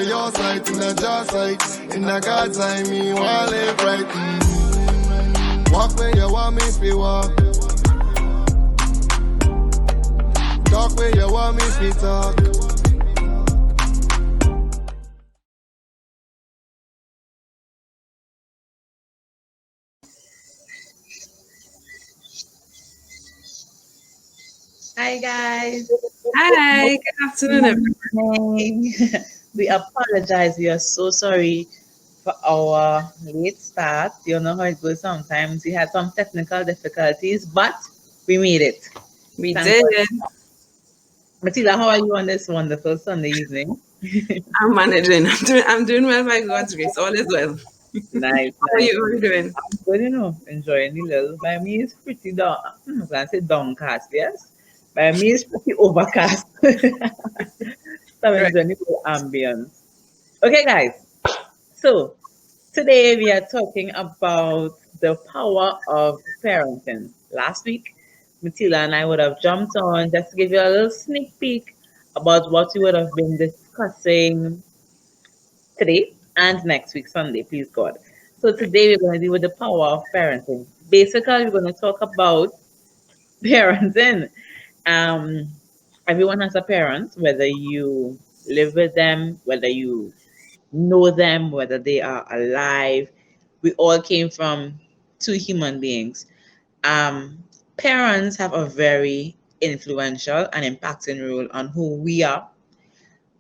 your side, in a jar side. In a God's eye, me want live right. Walk where you want me to walk. Talk where you want me to talk. Hi guys. Hi, good afternoon everyone. We apologize. We are so sorry for our late start. You know how it goes sometimes. We had some technical difficulties, but we made it. We Thank did. God. Mateela, how are you on this wonderful Sunday evening? I'm managing. I'm doing well by God's grace. All is well. Nice. How are you doing? I'm good, enjoying the little. By me, it's pretty down. I'm going to say downcast, yes. By me, it's pretty overcast. So I'm Right. enjoying the little ambience. Okay, guys. So today we are talking about the power of parenting. Last week, Mateela and I would have jumped on just to give you a little sneak peek about what we would have been discussing today and next week, Sunday, please God. So today we're going to deal with the power of parenting. Basically, we're going to talk about parenting. Um, Everyone has a parent, whether you live with them, whether you know them, whether they are alive. We all came from two human beings. Um, Parents have a very influential and impacting role on who we are,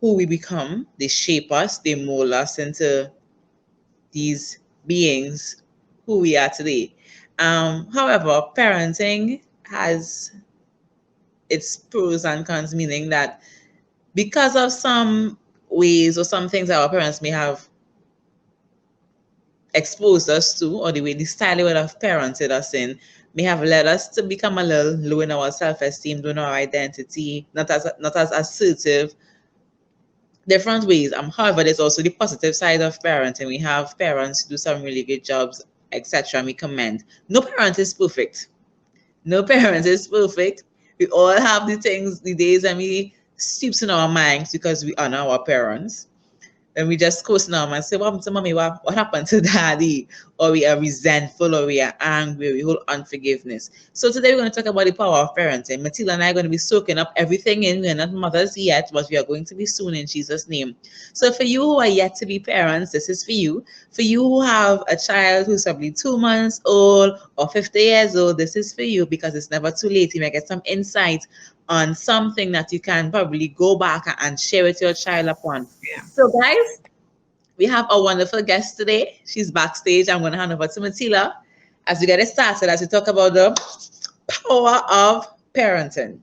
who we become. They shape us, they mold us into these beings who we are today. However, parenting has its pros and cons, meaning that because of some ways or some things that our parents may have exposed us to, or the way the style they would have parented us in, may have led us to become a little low in our self-esteem, low in our identity, not as assertive. Different ways. However, there's also the positive side of parenting. We have parents who do some really good jobs, etc. And we commend. No parent is perfect. No parent is perfect. We all have the things, the days when we steeps in our minds because we honor our parents. And we just coast now and say, what happened to mommy? What happened to daddy? Or we are resentful, or we are angry, we hold unforgiveness. So today we're going to talk about the power of parenting. Mateela and I are going to be soaking up everything in. We're not mothers yet, but we are going to be soon in Jesus' name. So for you who are yet to be parents, this is for you. For you who have a child who's probably 2 months old or 50 years old, this is for you, because it's never too late. You may get some insight on something that you can probably go back and share with your child upon. Yeah. So guys, we have a wonderful guest today. She's backstage. I'm going to hand over to Mateela as we get it started, as we talk about the power of parenting.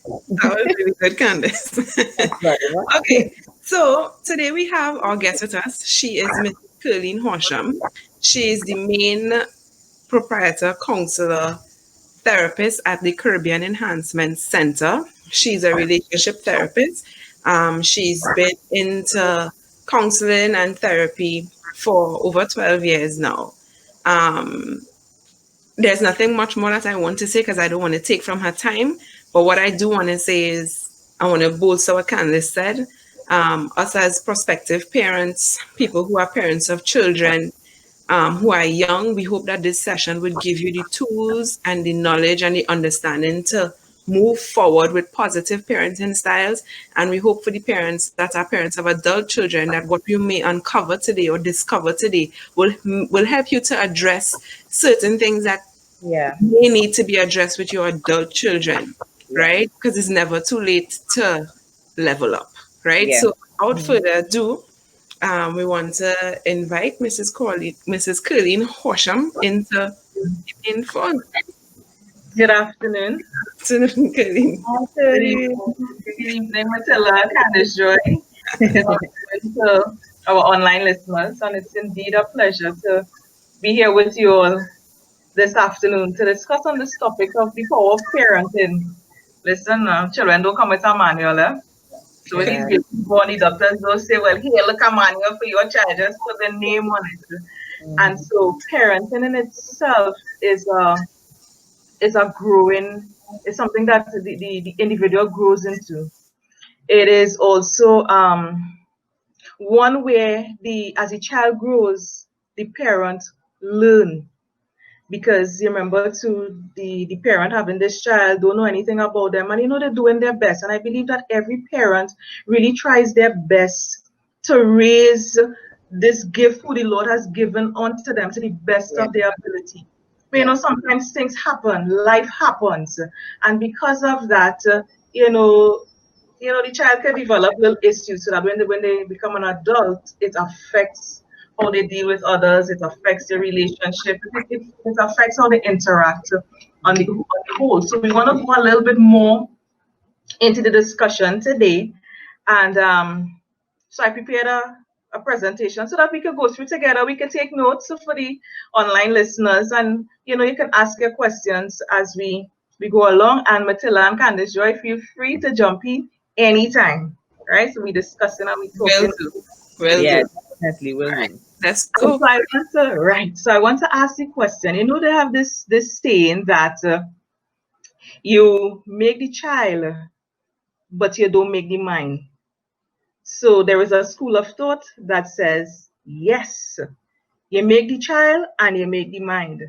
That was really good, Candace. Okay, so today we have our guest with us. She is Miss Kurleen Horsham. She is the main proprietor, counselor, therapist at the Caribbean Enhancement Center. She's a relationship therapist. She's been into counseling and therapy for over 12 years now. There's nothing much more that I want to say because I don't want to take from her time. But what I do want to say is I want to bolster what Candace said. Us as prospective parents, people who are parents of children, who are young, we hope that this session would give you the tools and the knowledge and the understanding to move forward with positive parenting styles. And we hope for the parents that are parents of adult children that what you may uncover today or discover today will help you to address certain things that may need to be addressed with your adult children, right? Because it's never too late to level up, right? Yeah. So without further ado, we want to invite Mrs. Kurleen Horsham into the phone. Good afternoon. Afternoon, Kurleen. Good evening, Mateela, Candace-Joy, to our online listeners. And it's indeed a pleasure to be here with you all this afternoon to discuss on this topic of the power of parenting. Listen, children don't come with a manual. So these people, the doctors don't say, well, here, look a manual for your child, just put the name on it. And so parenting in itself is something that the individual grows into. It is also one where as a child grows, the parent learn, because you remember to the parent having this child, don't know anything about them, and they're doing their best. And I believe that every parent really tries their best to raise this gift who the Lord has given unto them to the best of their ability. But sometimes things happen, life happens, and because of that, the child can develop little issues, so that when they become an adult, it affects how they deal with others, it affects their relationship, it affects how they interact on the whole. So we want to go a little bit more into the discussion today. And so I prepared a presentation so that we could go through together. We can take notes for the online listeners, and you can ask your questions as we go along. And Mateela and Candace-Joy, feel free to jump in anytime. Right? So we discussing and we talking. Will Yeah, do. definitely will do. Let's go. So I want to ask the question. They have this saying that you make the child, but you don't make the mind. So there is a school of thought that says, yes, you make the child and you make the mind.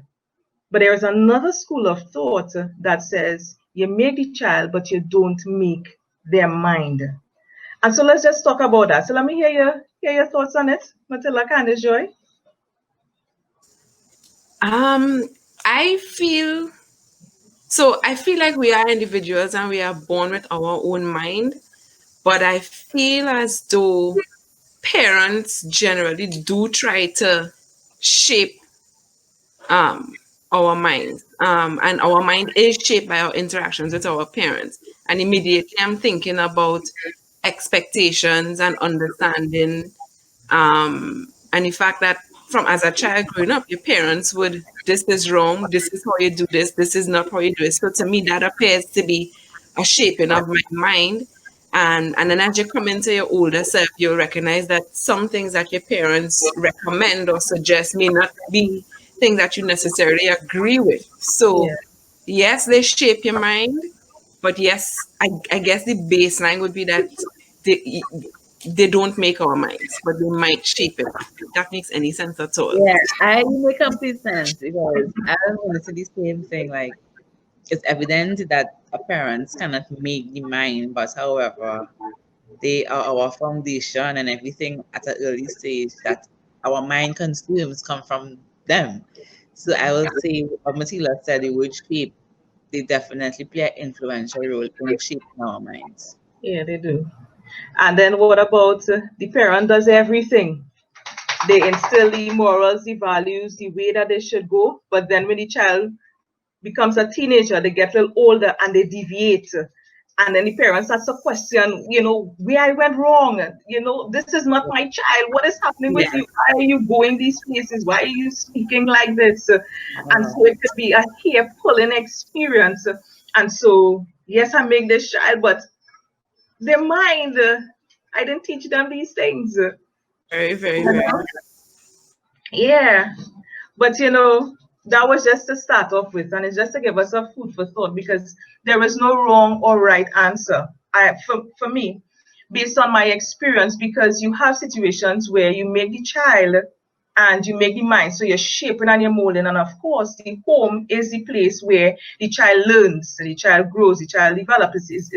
But there is another school of thought that says, you make the child, but you don't make their mind. And so let's just talk about that. So let me hear your thoughts on it, Mateela, Candace-Joy. I feel like we are individuals and we are born with our own mind, but I feel as though parents generally do try to shape our minds, and our mind is shaped by our interactions with our parents. And immediately I'm thinking about expectations and understanding, and the fact that from as a child growing up, your parents would, this is wrong, this is how you do this is not how you do it. So to me, that appears to be a shaping of my mind. And then as you come into your older self, you'll recognize that some things that your parents recommend or suggest may not be things that you necessarily agree with. So yes, they shape your mind, but yes, I guess the baseline would be that they don't make our minds, but they might shape it. If that makes any sense at all. Yeah, I make complete sense because I was going to say the same thing. Like, it's evident that our parents cannot make the mind, but however, they are our foundation, and everything at an early stage that our mind consumes come from them. So I will say, what Mateela said, the word shape, they definitely play an influential role in shaping our minds. Yeah, they do. And then what about the parent does everything? They instill the morals, the values, the way that they should go. But then when the child becomes a teenager, they get a little older and they deviate. And then the parents start to question, where I went wrong. This is not my child. What is happening with you? Why are you going these places? Why are you speaking like this? And so it could be a hair pulling experience. And so, yes, I make this child, but their mind, I didn't teach them these things. Very, very, very. Yeah. But that was just to start off with, and it's just to give us a food for thought, because there is no wrong or right answer. For me, based on my experience, because you have situations where you make the child and you make the mind, so you're shaping and you're molding, and of course, the home is the place where the child learns, the child grows, the child develops. Is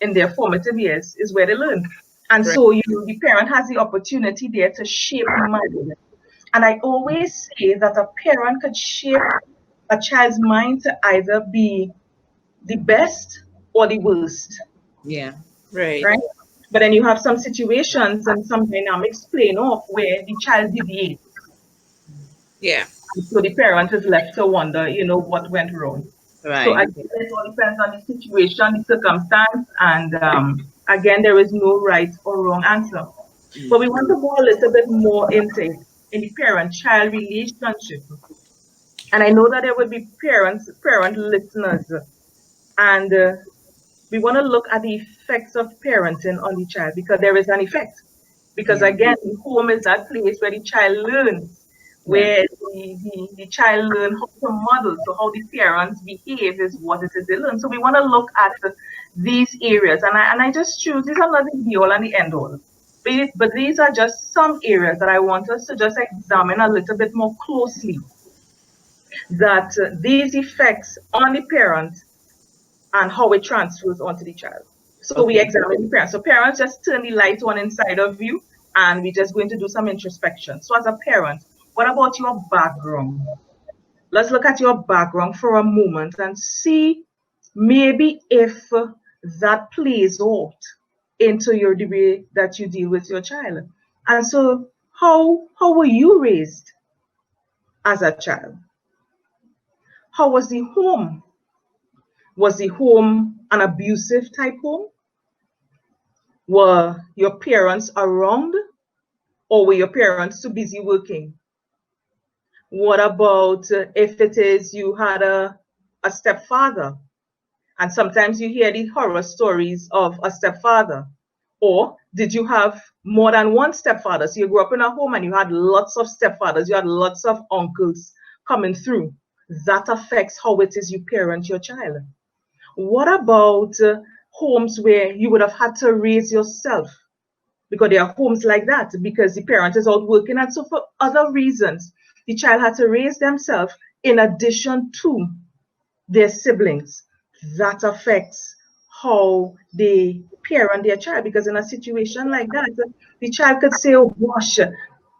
in their formative years is where they learn, and so the parent has the opportunity there to shape the mind. And I always say that a parent could shape a child's mind to either be the best or the worst. Yeah. Right? But then you have some situations and some dynamics playing off where the child deviates. Yeah. So the parent is left to wonder, what went wrong. Right. So I guess it all depends on the situation, the circumstance, and again, there is no right or wrong answer. But we want to go a little bit more into in the parent-child relationship. And I know that there will be parent listeners, and we want to look at the effects of parenting on the child, because there is an effect. Because again, the home is that place where the child learns, where the child learns how to model. So how the parents behave is what it is they learn. So we want to look at these areas, and I just choose, these are not the be all and the end all, but these are just some areas that I want us to just examine a little bit more closely, that these effects on the parent and how it transfers onto the child. So we examine the parents. So parents, just turn the light on inside of you, and we're just going to do some introspection. So as a parent, what about your background? Let's look at your background for a moment and see maybe if that plays out into the way that you deal with your child. And so how were you raised as a child? How was the home? Was the home an abusive type home? Were your parents around, or were your parents too busy working? What about if it is you had a stepfather? And sometimes you hear these horror stories of a stepfather. Or did you have more than one stepfather? So you grew up in a home and you had lots of stepfathers, you had lots of uncles coming through. That affects how it is you parent your child. What about homes where you would have had to raise yourself? Because there are homes like that, because the parent is out working, and so for other reasons, the child had to raise themselves in addition to their siblings. That affects how they parent their child, because in a situation like that, the child could say, oh gosh,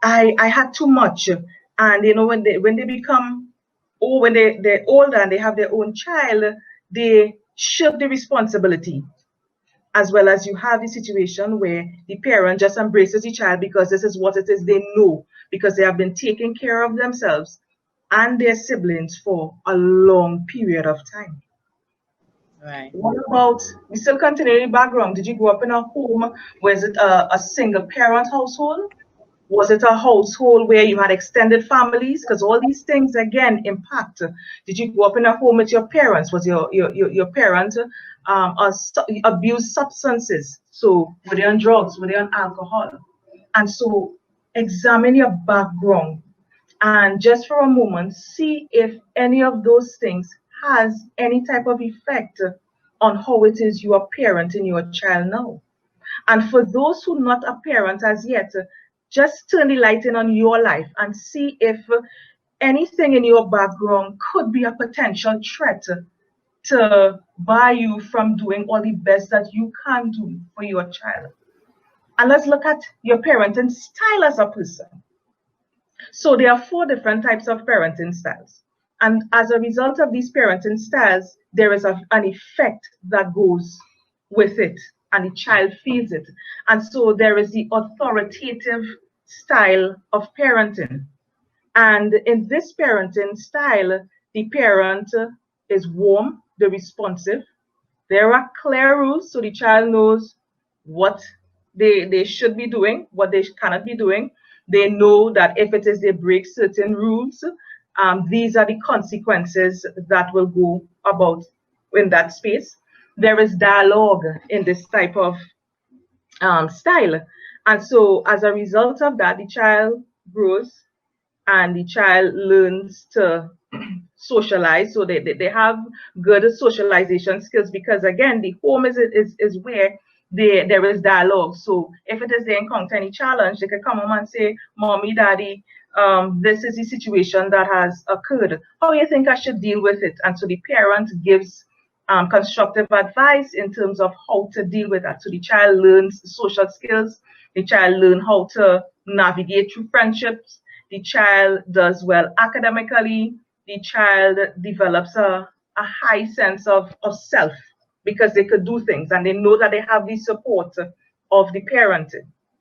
I had too much. And you know, when they become, or when they're older and they have their own child, they shirk the responsibility. As well as you have the situation where the parent just embraces the child because this is what it is they know, because they have been taking care of themselves and their siblings for a long period of time. Right. What about, we still continue in the background, did you grow up in a home? Was it a single parent household? Was it a household where you had extended families? Because all these things, again, impact. Did you grow up in a home with your parents? Was your parents abused substances? So were they on drugs? Were they on alcohol? And so examine your background. And just for a moment, see if any of those things has any type of effect on how it is you are parenting your child now. And for those who not a parent as yet, just turn the light in on your life and see if anything in your background could be a potential threat to bar you from doing all the best that you can do for your child. And let's look at your parenting style as a person. So there are 4 different types of parenting styles. And as a result of these parenting styles, there is an effect that goes with it, and the child feels it. And so there is the authoritative style of parenting. And in this parenting style, the parent is warm, they're responsive. There are clear rules, so the child knows what they should be doing, what they cannot be doing. They know that if it is they break certain rules, these are the consequences that will go about in that space. There is dialogue in this type of style. And so as a result of that, the child grows and the child learns to socialize. So they have good socialization skills, because again, the home is where there is dialogue. So if it is they encounter any challenge, they can come home and say, Mommy, Daddy, this is the situation that has occurred. How do you think I should deal with it? And so the parent gives constructive advice in terms of how to deal with that. So the child learns social skills, the child learns how to navigate through friendships, the child does well academically, the child develops a high sense of self, because they could do things and they know that they have the support of the parent.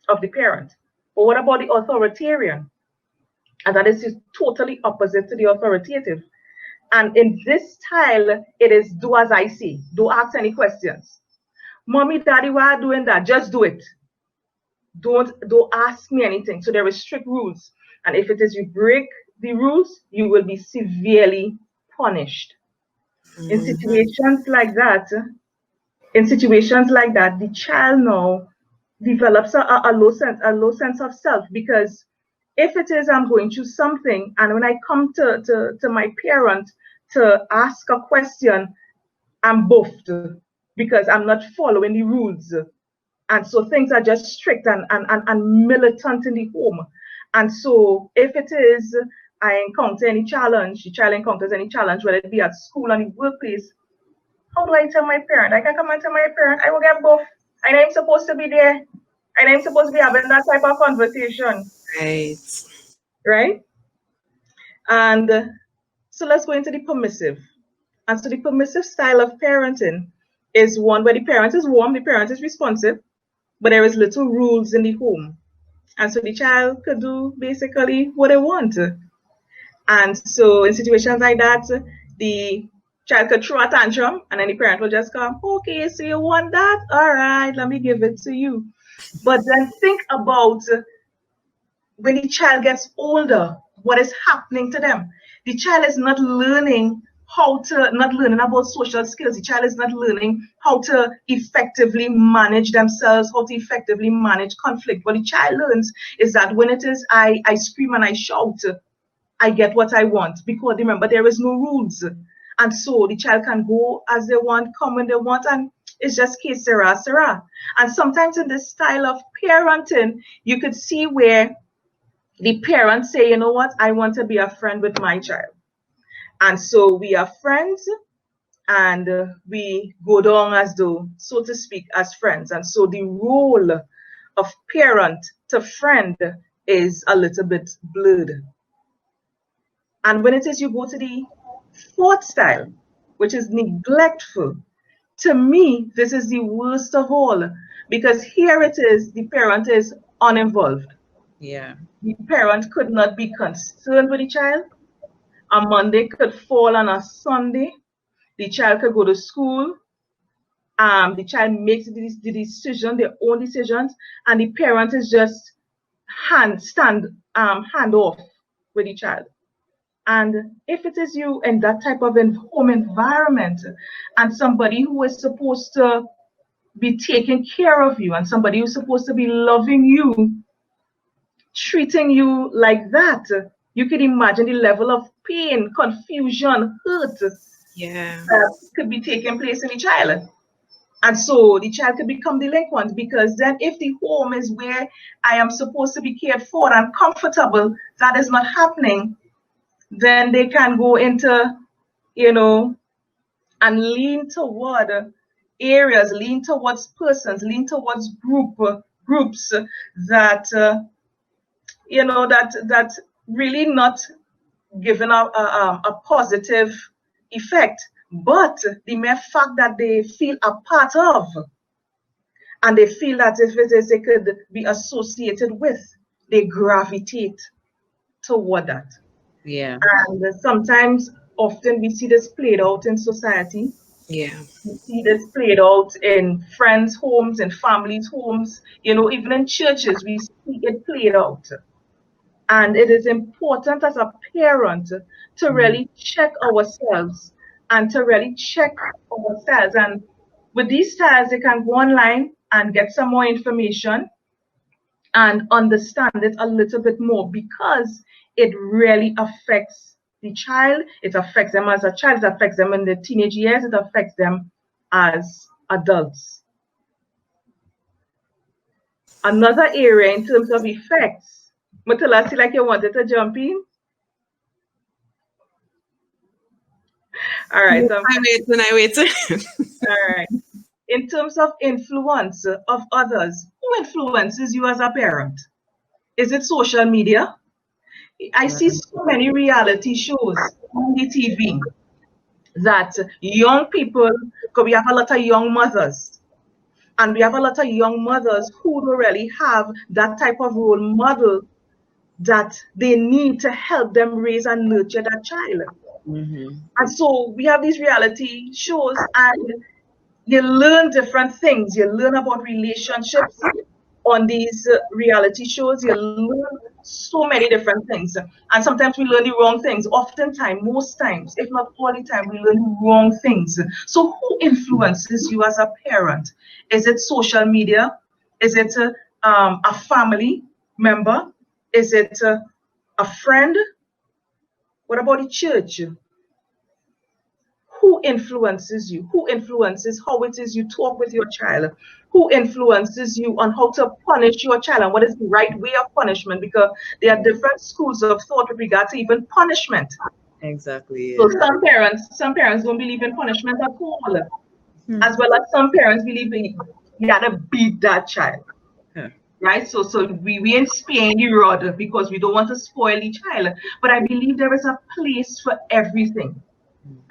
But what about the authoritarian? And that is totally opposite to the authoritative. And in this style, it is do as I say. Don't ask any questions. Mommy, Daddy, why are you doing that? Just do it. Don't ask me anything. So there are strict rules. And if it is you break the rules, you will be severely punished. In situations like that, the child now develops a low sense of self, because if it is I'm going through something, and when I come to my parent to ask a question, I'm buffed. because I'm not following the rules. And so things are just strict and militant in the home. And so if it is, I encounter any challenge, the child encounters any challenge, whether it be at school or the workplace, how do I tell my parent? I can come and tell my parent, I will get both. And I'm supposed to be there. And I'm supposed to be having that type of conversation. Right. Right? And so let's go into the permissive. And so the permissive style of parenting is one where the parent is warm, the parent is responsive, but there is little rules in the home. And so the child could do basically what they want. And so in situations like that, the child could throw a tantrum and then the parent will just come, okay, so you want that? All right, let me give it to you. But then think about when the child gets older, what is happening to them? The child is not learning not learning about social skills. The child is not learning how to effectively manage themselves, how to effectively manage conflict. What the child learns is that when it is I scream and I shout, I get what I want, because remember, there is no rules. And so the child can go as they want, come when they want, and it's just que sera, sera. And sometimes in this style of parenting, you could see where the parents say, you know what, I want to be a friend with my child. And so we are friends and we go down as though, so to speak, as friends. And so the role of parent to friend is a little bit blurred. And when it is you go to the fourth style, which is neglectful, to me, this is the worst of all, because here it is, the parent is uninvolved. Yeah. The parent could not be concerned with the child. A Monday could fall on a Sunday. The child could go to school. The child makes the decision, their own decisions, and the parent is just hand off with the child. And if it is you in that type of home environment, and somebody who is supposed to be taking care of you, and somebody who's supposed to be loving you, treating you like that, you can imagine the level of pain, confusion, hurt that could be taking place in the child. And so the child could become delinquent, because then if the home is where I am supposed to be cared for and comfortable, that is not happening, then they can go into, and lean toward areas, lean towards persons, lean towards groups that, that really not given a positive effect, but the mere fact that they feel a part of, and they feel that if it is they could be associated with, they gravitate toward that. Yeah. And sometimes, often we see this played out in society. Yeah. We see this played out in friends' homes, in families' homes, even in churches, we see it played out. And it is important as a parent to really check ourselves and to really check ourselves. And with these styles, they can go online and get some more information and understand it a little bit more, because it really affects the child. It affects them as a child. It affects them in the teenage years. It affects them as adults. Another area in terms of effects, Mateela, I see like you wanted to jump in. All right. I wait. All right. In terms of influence of others, who influences you as a parent? Is it social media? I see so many reality shows on the TV that young people, because we have a lot of young mothers, and we have a lot of young mothers who don't really have that type of role model that they need to help them raise and nurture that child. And so we have these reality shows, and you learn different things. You learn about relationships on these reality shows. You learn so many different things. And sometimes we learn the wrong things. Oftentimes, most times, if not all the time, we learn the wrong things. So who influences you as a parent? Is it social media? Is it a family member? Is it a friend? What about the church? Who influences you? Who influences how it is you talk with your child? Who influences you on how to punish your child and what is the right way of punishment? Because there are different schools of thought with regard to even punishment. Exactly. So some parents don't believe in punishment at all, as well as some parents believe in you gotta beat that child. Right? So we ain't spaying the rod because we don't want to spoil the child. But I believe there is a place for everything.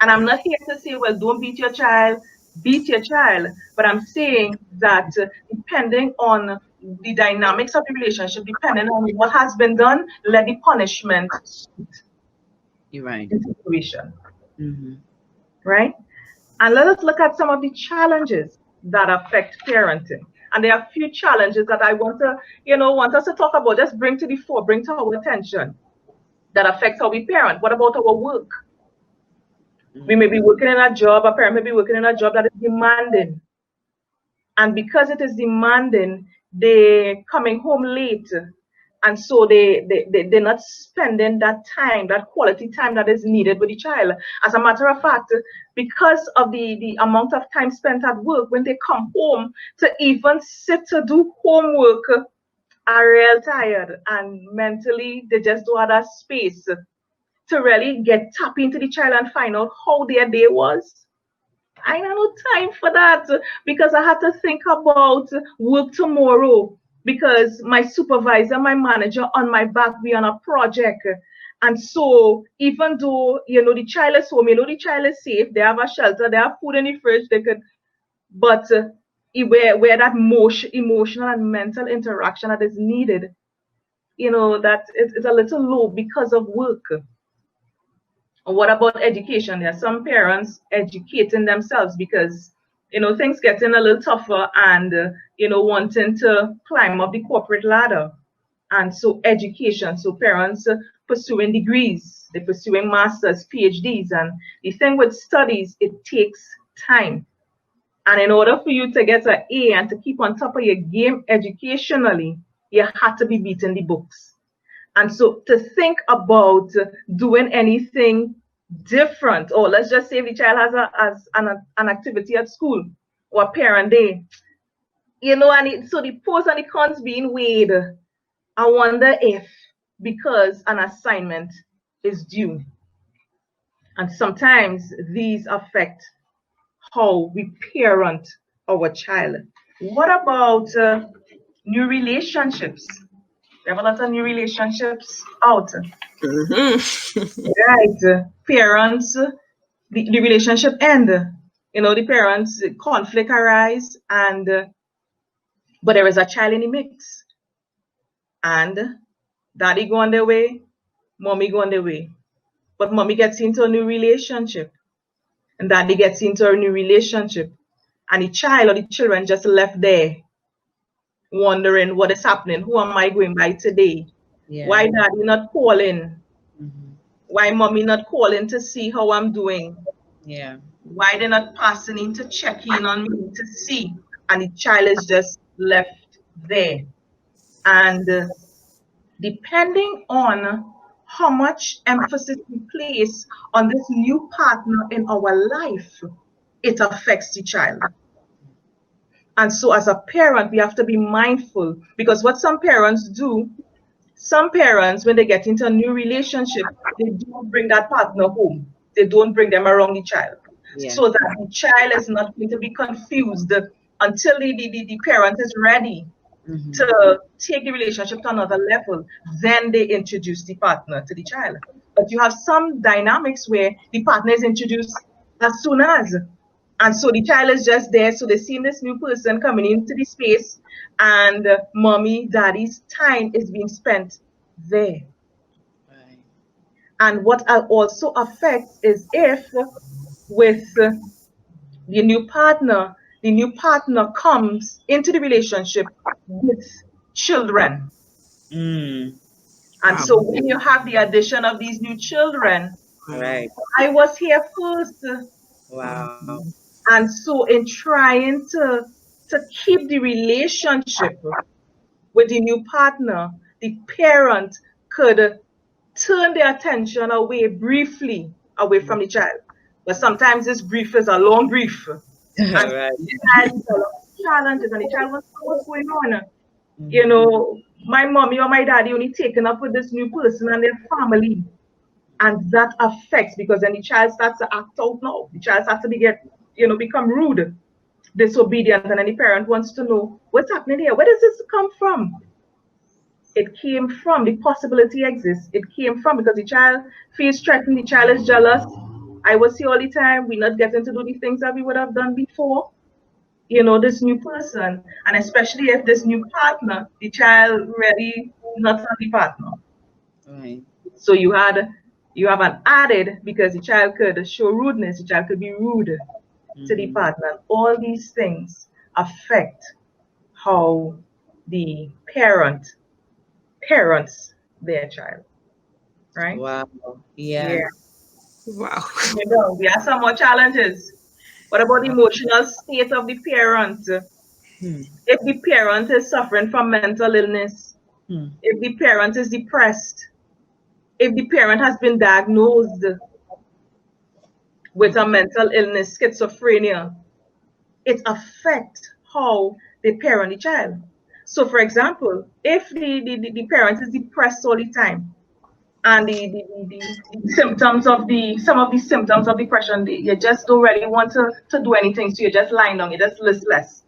And I'm not here to say, well, don't beat your child, beat your child. But I'm saying that depending on the dynamics of the relationship, depending on what has been done, let the punishment suit You're right. the situation. Right? And let us look at some of the challenges that affect parenting. And there are a few challenges that I want us to talk about, just bring to the fore, bring to our attention that affects how we parent. What about our work? We may be working in a job, a parent may be working in a job that is demanding. And because it is demanding, they're coming home late. And so they're not spending that time, that quality time that is needed with the child. As a matter of fact, because of the amount of time spent at work, when they come home to even sit to do homework, are real tired. And mentally, they just don't have that space to really tap into the child and find out how their day was. I have no time for that because I have to think about work tomorrow because my supervisor, my manager on my back, we on a project. And so even though, the child is home, the child is safe, they have a shelter, they have food in the fridge, but where that emotional and mental interaction that is needed, that it's a little low because of work. What about education? There are some parents educating themselves because, things getting a little tougher and, wanting to climb up the corporate ladder. And so education, so parents pursuing degrees, they're pursuing masters, PhDs. And the thing with studies, it takes time. And in order for you to get an A and to keep on top of your game educationally, you have to be beating the books. And so to think about doing anything different, or let's just say if the child has an activity at school or a parent day, and so the pros and the cons being weighed, I wonder if because an assignment is due. And sometimes these affect how we parent our child. What about new relationships? We have a lot of new relationships out. Right. Parents, the relationship end. The parents, conflict arise, but there is a child in the mix. And daddy go on their way, mommy go on their way. But mommy gets into a new relationship. And daddy gets into a new relationship. And the child or the children just left there, wondering what is happening. Who am I going by today? Yeah. Why daddy not calling? Why mommy not calling to see how I'm doing? Yeah. Why they're not passing in to check in on me to see? And the child is just left there. And depending on how much emphasis we place on this new partner in our life, it affects the child. And so as a parent, we have to be mindful because what some parents do, some parents, when they get into a new relationship, they don't bring that partner home. They don't bring them around the child. Yeah. So that the child is not going to be confused until the parent is ready to take the relationship to another level. Then they introduce the partner to the child. But you have some dynamics where the partner is introduced as soon as. And so the child is just there. So they see this new person coming into the space and mommy, daddy's time is being spent there. Right. And what also affects is if with the new partner comes into the relationship with children. And so when you have the addition of these new children, right? I was here first. Wow. And so in trying to keep the relationship with the new partner, the parent could turn their attention away briefly away from the child. But sometimes this grief is a long grief. And Right. the child is a lot of challenges, and the child wants to know what's going on. You know, my mommy or my daddy only taken up with this new person and their family. And that affects, because then the child starts to act out now. The child starts to become rude, disobedient, and then the parent wants to know what's happening here. Where does this come from? It came from, the possibility exists. It came from because the child feels threatened, the child is jealous. I will see all the time, we're not getting to do the things that we would have done before. This new person, and especially if this new partner, the child really not on the partner. Right. So you have an added, because the child could show rudeness, the child could be rude to the partner. All these things affect how the parents their child, right? Wow. Yeah. Wow. We have some more challenges. What about the emotional state of the parent? If the parent is suffering from mental illness, if the parent is depressed, if the parent has been diagnosed with a mental illness, schizophrenia, it affects how they parent the child. So, for example, if the parent is depressed all the time, and the symptoms of some of the symptoms of depression, you just don't really want to do anything, so you're just lying down, you're just listless,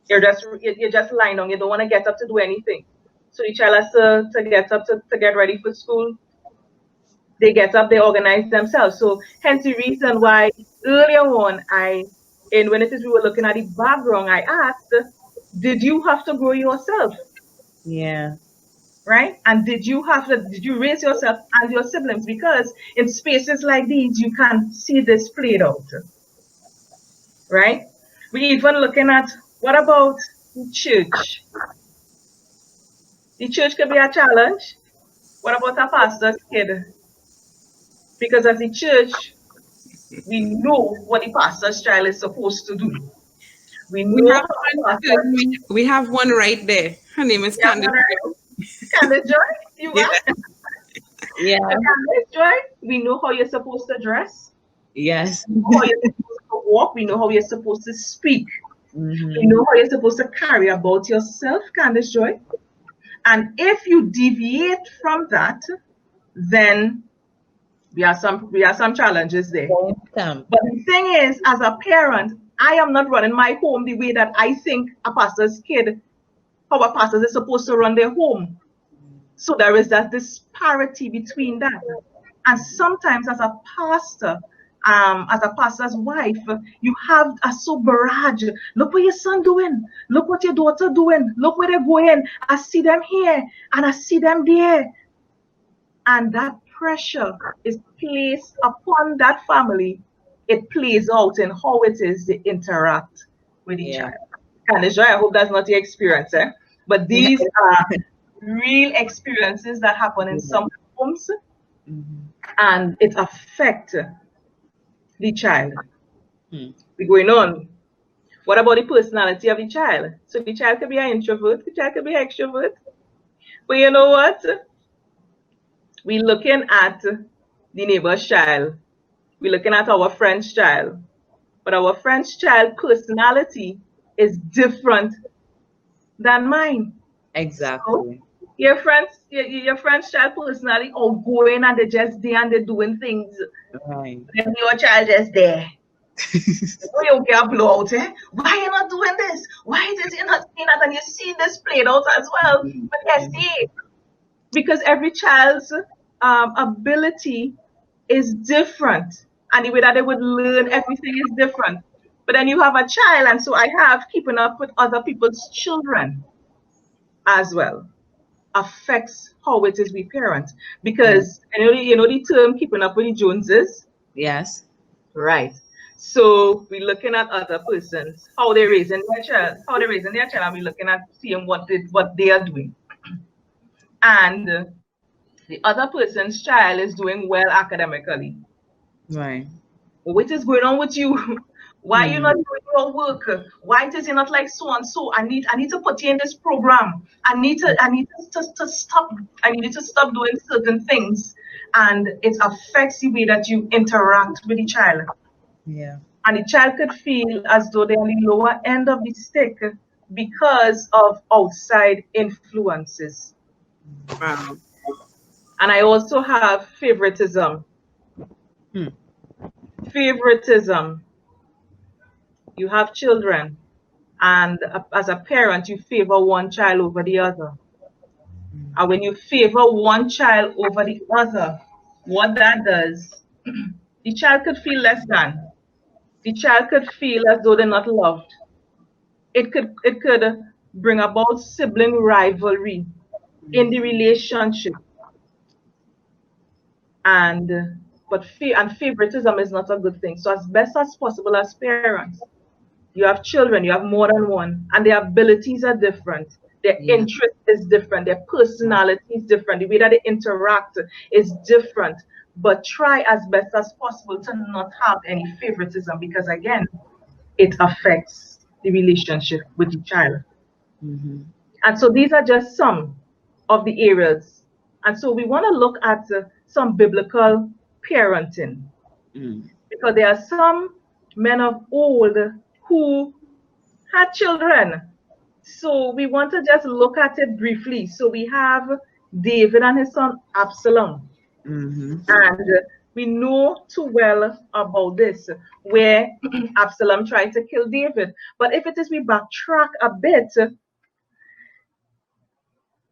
you're just lying down, you don't want to get up to do anything. So the child has to get up to get ready for school. They get up, they organize themselves. So hence the reason why earlier on when we were looking at the background, I asked, did you have to grow yourself? Yeah. Right? And did you raise yourself and your siblings? Because in spaces like these, you can see this played out. Right? We even looking at, what about the church? The church could be a challenge. What about a pastor's kid? Because as a church, we know what the pastor's child is supposed to do. We have one right there. Her name is Candace-Joy. Candace-Joy, you Yeah. are? Yeah. Candace-Joy, we know how you're supposed to dress. Yes. We know how you're supposed to walk. We know how you're supposed to speak. We know how you're supposed to carry about yourself, Candace-Joy. And if you deviate from that, then we have some challenges there. But the thing is, as a parent, I am not running my home the way that I think a pastor's kid, how a pastor is supposed to run their home. So there is that disparity between that. And sometimes as a pastor, as a pastor's wife, you have a barrage. Look what your son doing. Look what your daughter doing. Look where they're going. I see them here and I see them there. And that pressure is placed upon that family. It plays out in how it is they interact with each other. Candace-Joy, I hope that's not your experience, but these are real experiences that happen in some homes, and it affects the child. We're going on. What about the personality of the child? So the child could be an introvert, the child could be an extrovert. But you know what? We're looking at the neighbor's child. We're looking at our friend's child. But our friend's child personality is different than mine. Exactly. So your friend's child personality outgoing, and they're just there and they're doing things. Right. Then your child just there. You get blow out, Why are you not doing this? Why did you not see that? And you see this played out as well. But yes, because every child's ability is different, and the way that they would learn everything is different. But then you have a child, and so I have keeping up with other people's children as well affects how it is we parent. Because you know the term keeping up with the Joneses? Yes. Right. So we're looking at other persons, how they're raising their child, and we're looking at seeing what they are doing. And the other person's child is doing well academically. Right. What is going on with you? Why are you not doing your work? Why is it not like so and so? I need to put you in this program. I need to stop. I need you to stop doing certain things, and it affects the way that you interact with the child. Yeah. And the child could feel as though they're on the lower end of the stick because of outside influences. Wow. And I also have favoritism. Hmm. Favoritism. You have children, and as a parent, you favor one child over the other. And when you favor one child over the other, what that does, the child could feel less than. The child could feel as though they're not loved. It could bring about sibling rivalry in the relationship. And and favoritism is not a good thing. So as best as possible as parents, you have children, you have more than one, and their abilities are different. Their Yeah. interest is different. Their personality is different. The way that they interact is different. But try as best as possible to not have any favoritism because, again, it affects the relationship with the child. Mm-hmm. And so these are just some of the areas. And so we want to look at some biblical parenting Mm. because there are some men of old who had children. So we want to just look at it briefly. So we have David and his son Absalom. Mm-hmm. And we know too well about this, where Absalom tried to kill David. But if it is we backtrack a bit,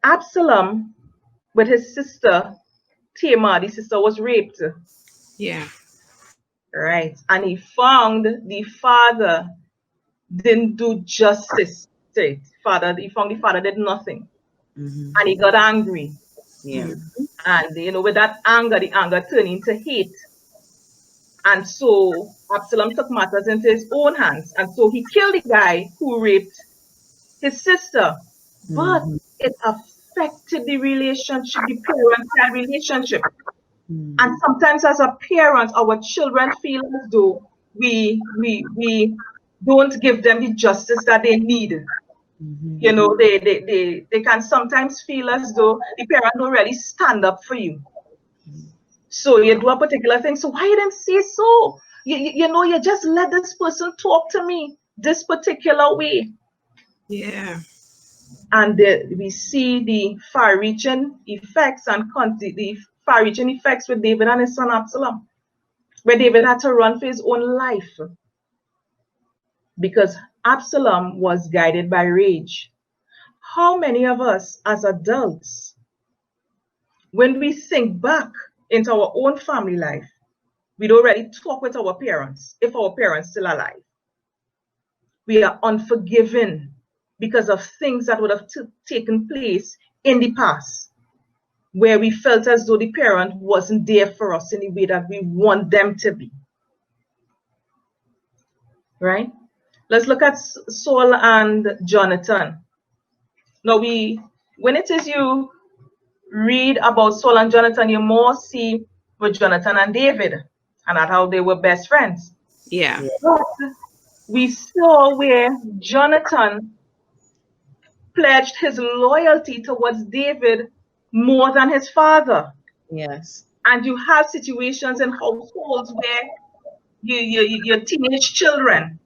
Absalom with his sister Tamar, the sister was raped. Yeah. Right. And he found the father didn't do justice to it. He found the father did nothing. Mm-hmm. And he got angry. Yeah. And with that anger, the anger turned into hate. And so Absalom took matters into his own hands. And so he killed the guy who raped his sister. But Mm-hmm. it affected the relationship, the parent-child relationship. And sometimes as a parent, our children feel as though we don't give them the justice that they need. Mm-hmm. They can sometimes feel as though the parent don't really stand up for you. So you do a particular thing. So why you didn't say so? You just let this person talk to me this particular way. Yeah. And we see the far-reaching effects and the far-reaching effects with David and his son Absalom, where David had to run for his own life because Absalom was guided by rage. How many of us as adults, when we think back into our own family life, we don't really talk with our parents if our parents still alive? We are unforgiving because of things that would have taken place in the past, where we felt as though the parent wasn't there for us in the way that we want them to be. Right? Let's look at Saul and Jonathan. Now, when it is you read about Saul and Jonathan, you more see with Jonathan and David and at how they were best friends. Yeah. But we saw where Jonathan pledged his loyalty towards David more than his father. Yes. And you have situations in households where your teenage children,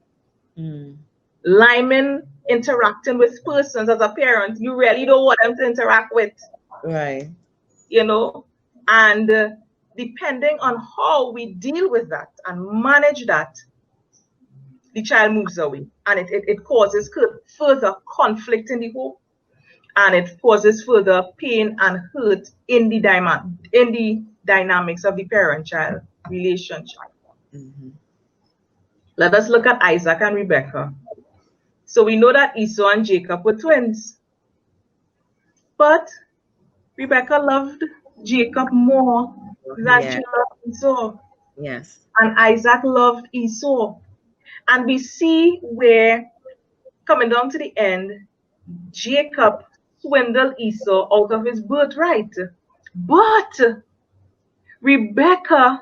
linemen interacting with persons as a parent, you really don't want them to interact with. Right. And depending on how we deal with that and manage that, the child moves away, and it causes further conflict in the home, and it causes further pain and hurt in the dynamics of the parent-child relationship. Mm-hmm. Let us look at Isaac and Rebekah. So we know that Esau and Jacob were twins, but Rebekah loved Jacob more than she loved Esau. Yes. And Isaac loved Esau. And we see where, coming down to the end, Jacob swindled Esau out of his birthright. But Rebekah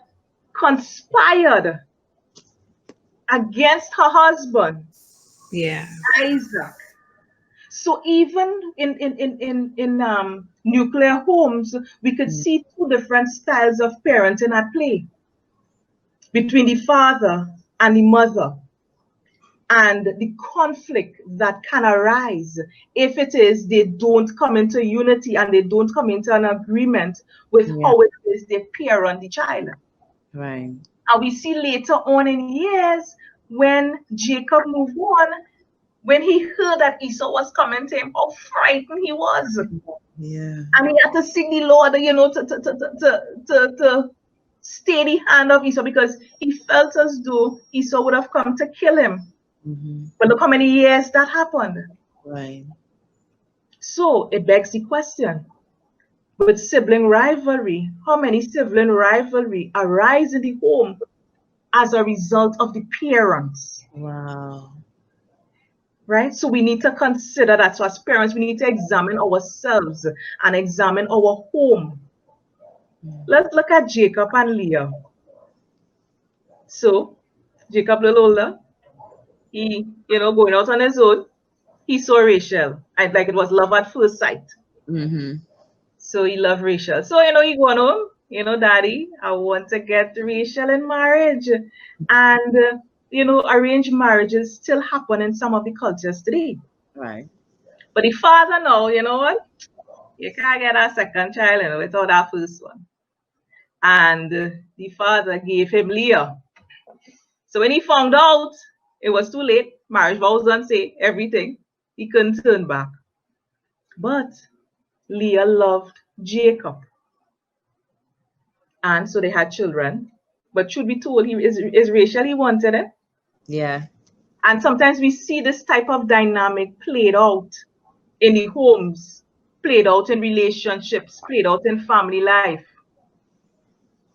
conspired against her husband, Isaac. So even in nuclear homes, we could see two different styles of parenting at play between the father and the mother, and the conflict that can arise if it is they don't come into unity and they don't come into an agreement with how it is they parent the child. Right. And we see later on in years when Jacob moved on, when he heard that Esau was coming to him, how frightened he was. Yeah. And he had to seek the Lord, to stay the hand of Esau, because he felt as though Esau would have come to kill him. But look how many years that happened. Right. So it begs the question, with sibling rivalry, how many sibling rivalry arise in the home as a result of the parents? Wow. Right? So we need to consider that. So as parents, we need to examine ourselves and examine our home. Let's look at Jacob and Leah. So Jacob, a little older, he, going out on his own, he saw Rachel. And like it was love at first sight. So he loved Rachel. So, he going home, Daddy, I want to get Rachel in marriage. And, arranged marriages still happen in some of the cultures today. Right. But the father now, you know what? You can't get a second child without that first one. And the father gave him Leah. So when he found out, it was too late. Marriage vows done, say everything. He couldn't turn back. But Leah loved Jacob. And so they had children. But truth be told, is Rachel, he wanted it. Yeah. And sometimes we see this type of dynamic played out in the homes, played out in relationships, played out in family life.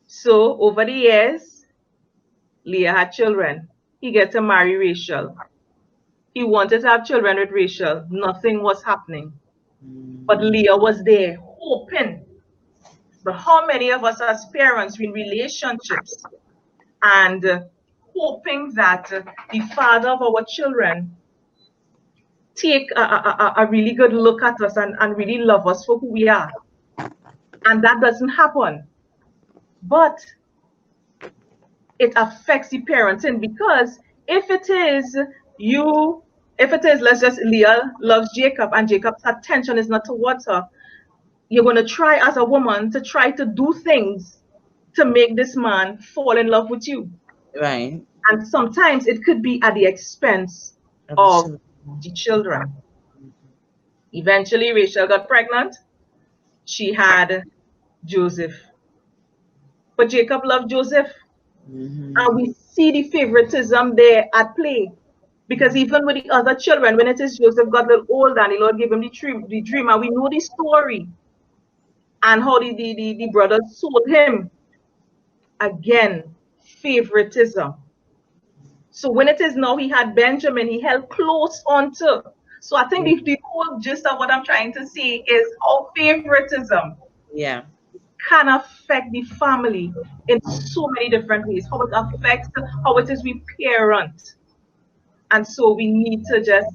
So over the years, Leah had children. He get to marry Rachel. He wanted to have children with Rachel. Nothing was happening. But Leah was there, hoping. But how many of us as parents in relationships and hoping that the father of our children take a really good look at us and really love us for who we are? And that doesn't happen. But it affects the parenting, because if it is, let's just, Leah loves Jacob and Jacob's attention is not towards her, you're going to try as a woman to try to do things to make this man fall in love with you. Right. And sometimes it could be at the expense of the children. Eventually, Rachel got pregnant. She had Joseph. But Jacob loved Joseph. And we see the favoritism there at play. Because even with the other children, when it is Joseph got a little older and the Lord gave him the dream, and we know the story and how the brothers sold him. Again, favoritism. So when it is now he had Benjamin, he held close onto. So I think the whole gist of what I'm trying to say is how favoritism can affect the family in so many different ways, how it affects how it is we parent. And so we need to just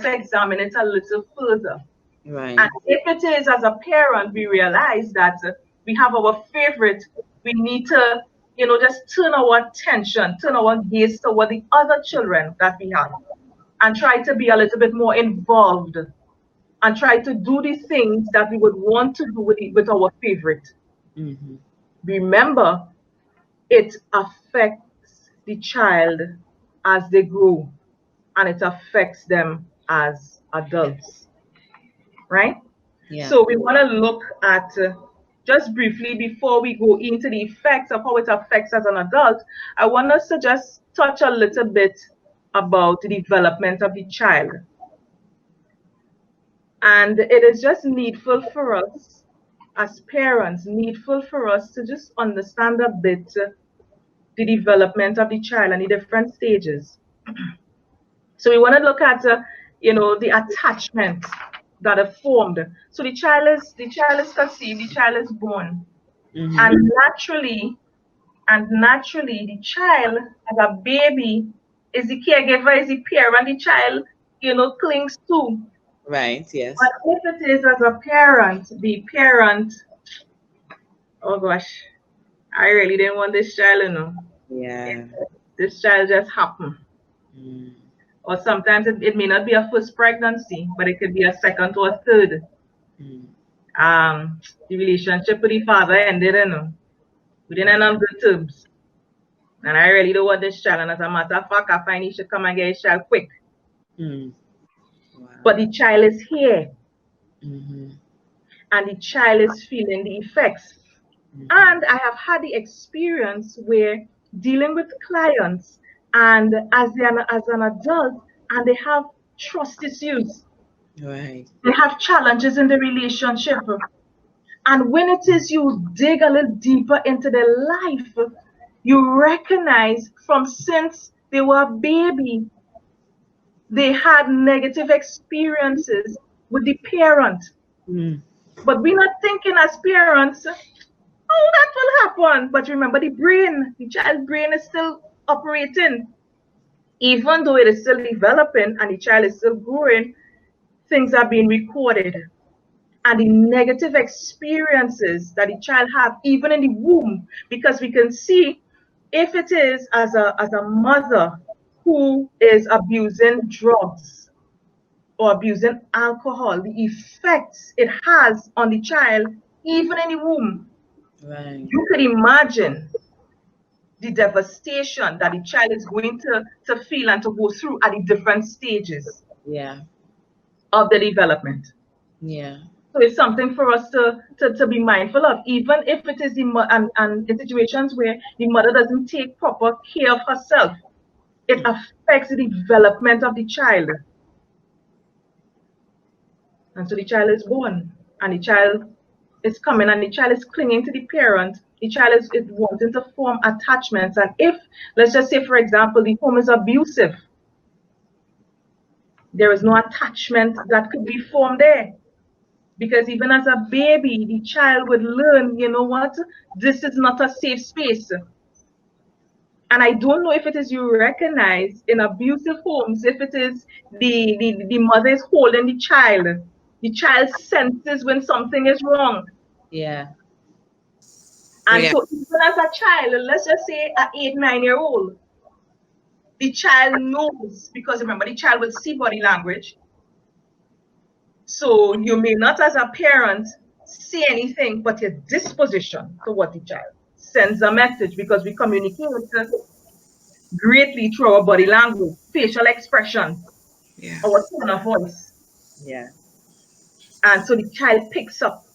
examine it a little further. Right. And if it is as a parent, we realize that we have our favorite, we need to, just turn our attention, turn our gaze toward the other children that we have and try to be a little bit more involved and try to do the things that we would want to do with our favorite. Remember, it affects the child as they grow and it affects them as adults, right? Yeah. So we want to look at, just briefly before we go into the effects of how it affects as an adult, I want us to just touch a little bit about the development of the child. And it is just needful for us as parents, needful for us to just understand a bit the development of the child and the different stages. So we want to look at, the attachment that are formed. So the child is conceived, the child is born. And naturally, the child as a baby is the caregiver, is the parent, the child, clings to. Right, yes. But if it is as a parent, the parent, oh gosh, I really didn't want this child, Yeah. this child just happened. Or sometimes it may not be a first pregnancy, but it could be a second or a third. The relationship with the father ended, we didn't end on good terms. And I really don't want this child. And as a matter of fact, I find he should come and get his child quick. Wow. But the child is here. And the child is feeling the effects. And I have had the experience where dealing with clients and as an adult, and they have trust issues. Right. They have challenges in the relationship. And when it is you dig a little deeper into their life, you recognize from since they were a baby, they had negative experiences with the parent. But we're not thinking as parents, oh, that will happen. But remember, the child's brain is still operating. Even though it is still developing and the child is still growing, things are being recorded. And the negative experiences that the child have, even in the womb, because we can see if it is as a mother who is abusing drugs or abusing alcohol, the effects it has on the child, even in the womb. Right. You could imagine the devastation that the child is going to feel and to go through at the different stages of the development. So it's something for us to be mindful of, even if it is and in situations where the mother doesn't take proper care of herself, it affects the development of the child. And so the child is born, and the child is coming, and the child is clinging to the parent. The child is wanting to form attachments. And if, let's just say, for example, the home is abusive, there is no attachment that could be formed there. Because even as a baby, the child would learn, you know what, this is not a safe space. And I don't know if it is you recognize in abusive homes, if it is the mother is holding the child senses when something is wrong. And so even as a child, let's just say an 8-9-year-old, the child knows, because remember, the child will see body language. So you may not as a parent say anything, but your disposition toward the child sends a message, because we communicate greatly through our body language, facial expression, our tone of voice. And so the child picks up.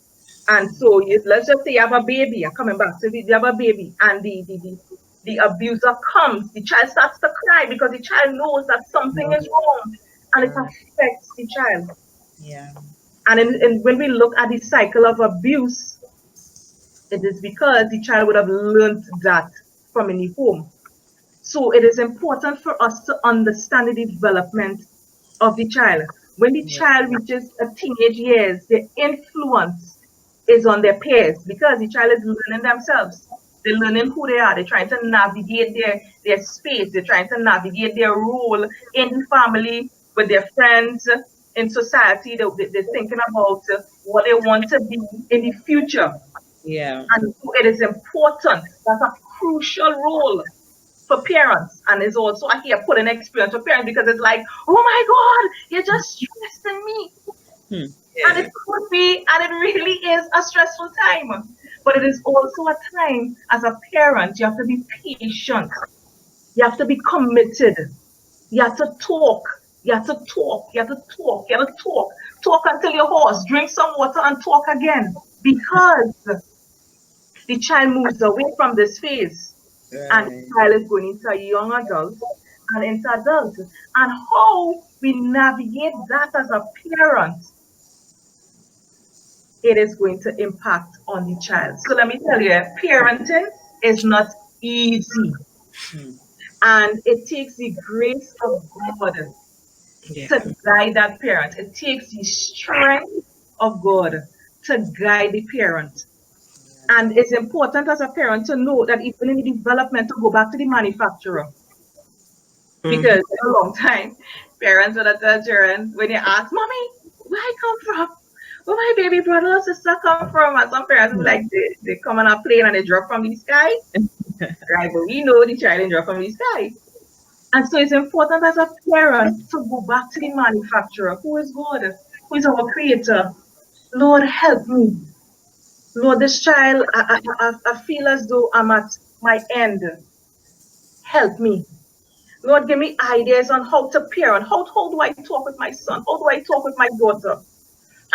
And so let's just say you have a baby, I'm coming back. So you have a baby and the abuser comes, the child starts to cry because the child knows that something is wrong and it affects the child. And when we look at the cycle of abuse, it is because the child would have learned that from in the home. So it is important for us to understand the development of the child. When the child reaches a teenage years, the influence is on their peers, because the child is learning themselves. They're learning who they are. They're trying to navigate their space. They're trying to navigate their role in the family, with their friends, in society. They're thinking about what they want to be in the future. And so it is important. That's a crucial role for parents, and is also here put an experience for parents, because it's like, oh my God, you're just stressing me. And it could be, and it really is a stressful time. But it is also a time as a parent, you have to be patient. You have to be committed. You have to talk. You have to talk. You have to talk. You have to talk. Talk until you're hoarse. Drink some water and talk again. Because the child moves away from this phase. And the child is going into a young adult and into adult. And how we navigate that as a parent, it is going to impact on the child. So let me tell you, parenting is not easy. And it takes the grace of God to guide that parent. It takes the strength of God to guide the parent. And it's important as a parent to know that even in the development, to go back to the manufacturer. Because for a long time, parents would tell children, when you ask, Mommy, where I come from? Where my baby brother or sister come from? And some parents like, they come on a plane and they drop from the sky. right? But we know the child enjoy from the sky. And so it's important as a parent to go back to the manufacturer, who is God, who is our creator. Lord, help me. Lord, this child, I feel as though I'm at my end. Help me. Lord, give me ideas on how to parent. How do I talk with my son? How do I talk with my daughter?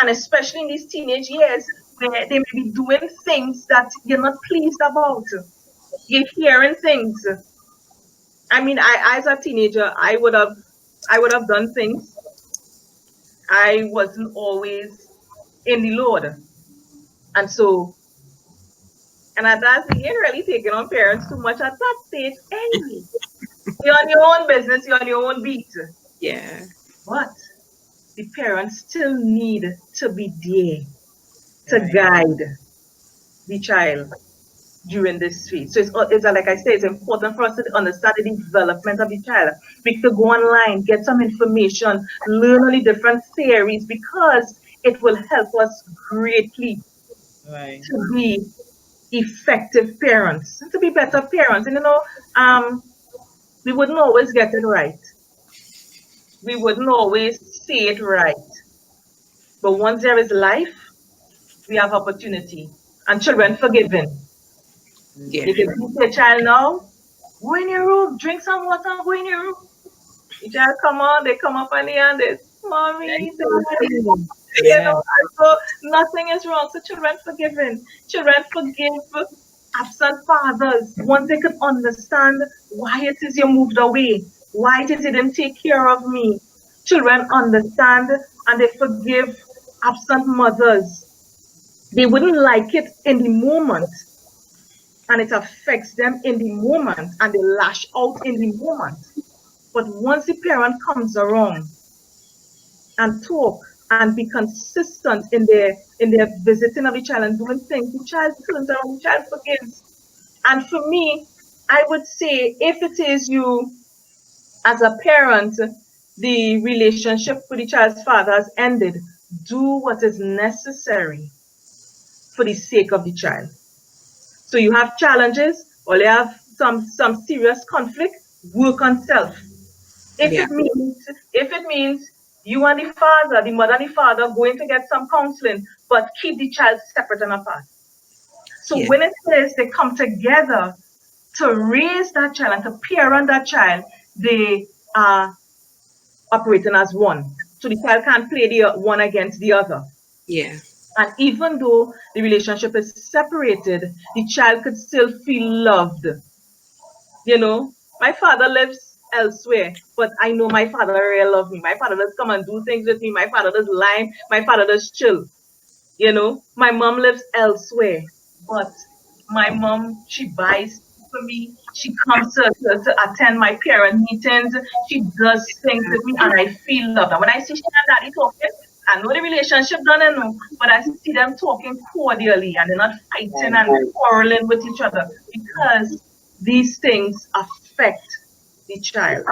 And especially in these teenage years where they may be doing things that you're not pleased about. You're hearing things. I mean, I as a teenager, I would have done things. I wasn't always in the Lord. And so, and that's you ain't really taking on parents too much at that stage anyway. You're on your own business, you're on your own beat. Yeah. But the parents still need to be there to guide the child during this phase. So it's like I say, it's important for us to understand the development of the child. We could go online, get some information, learn all the different theories, because it will help us greatly to be effective parents, to be better parents. And we wouldn't always get it right. We wouldn't always say it right. But once there is life, we have opportunity. And children forgiving. Yeah. You can teach a child now, go in your room, drink some water, go in your room. The child come on, they come up on the hand, they, mommy, daddy. And so nothing is wrong. So children forgiving. Children forgive absent fathers once they can understand why it is you moved away, why it is you didn't take care of me. Children understand and they forgive absent mothers. They wouldn't like it in the moment, and it affects them in the moment, and they lash out in the moment. But once the parent comes around and talk and be consistent in their visiting of the child and doing things, the child turns around, the child forgives. And for me, I would say, if it is you as a parent, the relationship with the child's father has ended, do what is necessary for the sake of the child. So you have challenges or you have some serious conflict, work on self. If it means you and the father, the mother and the father going to get some counseling, but keep the child separate and apart. So when it says they come together to raise that child and to parent that child, they are operating as one. So the child can't play the one against the other. Yeah. And even though the relationship is separated, the child could still feel loved. You know, my father lives elsewhere, but I know my father really loves me. My father does come and do things with me. My father does lie. My father does chill. You know, my mom lives elsewhere, but my mom, she buys for me. She comes to attend my parent meetings. She does things with me, and I feel loved. And when I see she and daddy talking, I know the relationship done, but I see them talking cordially, and they're not fighting and quarreling with each other, because these things affect the child.